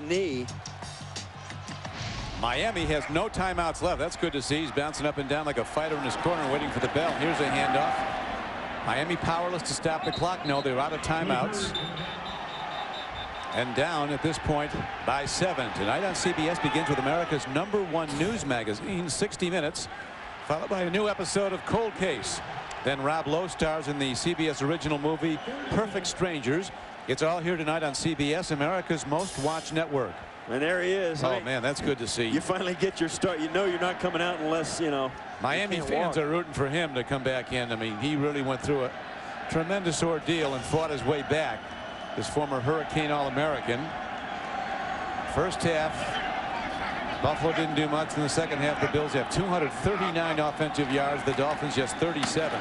knee. Miami has no timeouts left. That's good to see. He's bouncing up and down like a fighter in his corner waiting for the bell. Here's a handoff. Miami powerless to stop the clock. No, they're out of timeouts. And down at this point by 7. Tonight on CBS begins with America's #1 news magazine, 60 Minutes, followed by a new episode of Cold Case. Then Rob Lowe stars in the CBS original movie Perfect Strangers. It's all here tonight on CBS, America's most watched network. And there he is. Oh, man, that's good to see. You finally get your start. You know you're not coming out unless, you know. Miami fans are rooting for him to come back in. I mean, he really went through a tremendous ordeal and fought his way back. His former Hurricane All-American. First half, Buffalo didn't do much. In the second half, the Bills have 239 offensive yards. The Dolphins just 37.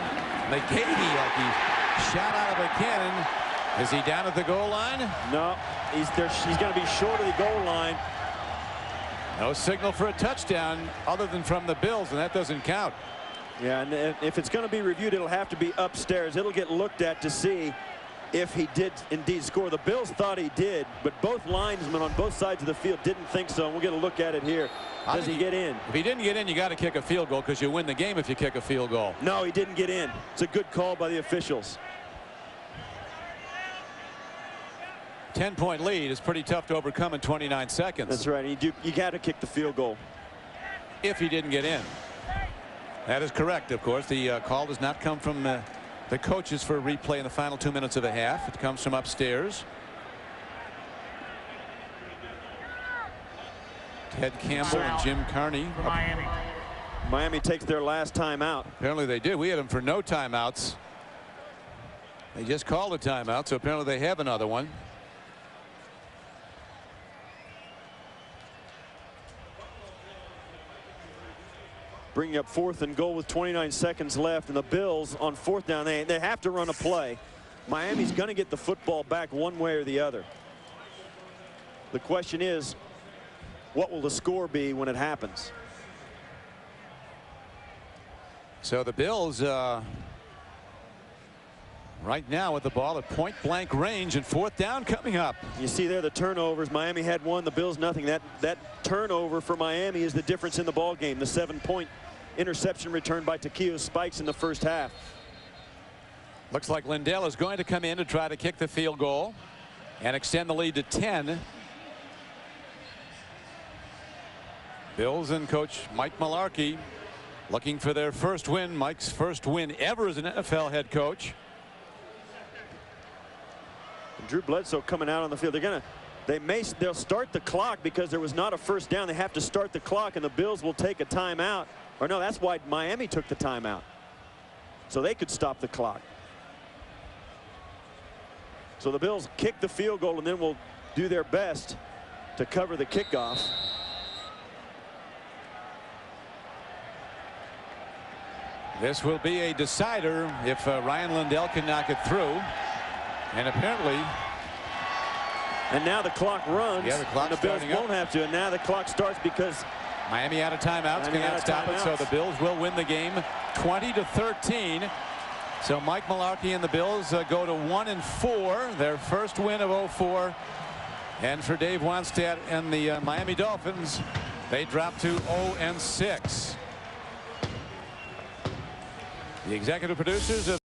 McGahee, like he shot out of a cannon. Is he down at the goal line? No, he's going to be short of the goal line. No signal for a touchdown other than from the Bills, and that doesn't count. Yeah, and if it's going to be reviewed, it'll have to be upstairs. It'll get looked at to see if he did indeed score. The Bills thought he did, but both linesmen on both sides of the field didn't think so. And we'll get a look at it here. Does he get in? If he didn't get in, you got to kick a field goal because you win the game if you kick a field goal. No, he didn't get in. It's a good call by the officials. 10-point lead is pretty tough to overcome in 29 seconds. That's right. You got to kick the field goal. If he didn't get in. That is correct, of course. The call does not come from the coaches for a replay in the final 2 minutes of a half. It comes from upstairs. Ted Campbell and Jim Carney. Miami takes their last timeout. Apparently they did. We had them for no timeouts. They just called a timeout, so apparently they have another one. Bringing up 4th and goal with 29 seconds left, and the Bills on 4th down. They have to run a play. Miami's going to get the football back one way or the other. The question is, what will the score be when it happens? So the Bills right now with the ball at point-blank range and 4th down coming up. You see there the turnovers. Miami had one, the Bills nothing. That turnover for Miami is the difference in the ball game. The 7-point interception returned by Takeo Spikes in the first half. Looks like Lindell is going to come in to try to kick the field goal and extend the lead to 10. Bills and coach Mike Mularkey looking for their first win. Mike's first win ever as an NFL head coach. And Drew Bledsoe coming out on the field. They'll start the clock because there was not a first down. They have to start the clock, and the Bills will take a timeout. Or no, that's why Miami took the timeout, so they could stop the clock. So the Bills kick the field goal and then will do their best to cover the kickoff. This will be a decider if Ryan Lindell can knock it through. And apparently. And now the clock runs. Yeah, the clock's and the Bills won't up. have to. And now the clock starts because Miami out of timeouts, cannot stop it, so the Bills will win the game 20-13. So Mike Mularkey and the Bills go to 1-4, their first win of 2004. And for Dave Wannstedt and the Miami Dolphins, they drop to 0-6. The executive producers of